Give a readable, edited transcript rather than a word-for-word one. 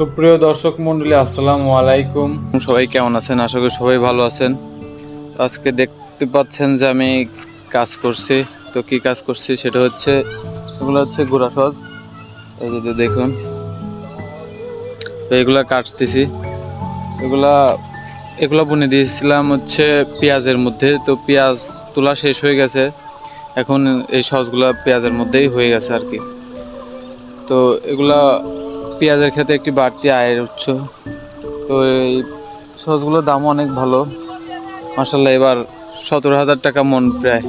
সুপ্রিয় দর্শক মন্ডলী, আসসালামু আলাইকুম। সবাই কেমন আছেন? আশা করি সবাই ভালো আছেন। আজকে দেখতে পাচ্ছেন যে আমি কাজ করছি। তো কি কাজ করছি সেটা হচ্ছে, এগুলো হচ্ছে গুড়া সজ। এই যে দেখুন, তো এগুলা কাটতেছি। এগুলা এগুলা বুনে দিয়েছিলাম হচ্ছে পেঁয়াজের মধ্যে। তো পেঁয়াজ তোলা শেষ হয়ে গেছে, এখন এই সসগুলা পেঁয়াজের মধ্যেই হয়ে গেছে আর কি। তো এগুলা পেঁয়াজের ক্ষেত্রে একটি বাড়তি আয়ের উৎস। তো এই সসগুলোর দাম অনেক ভালো, মাসাল্লাহ। এবার 17,000 টাকা মন প্রায়।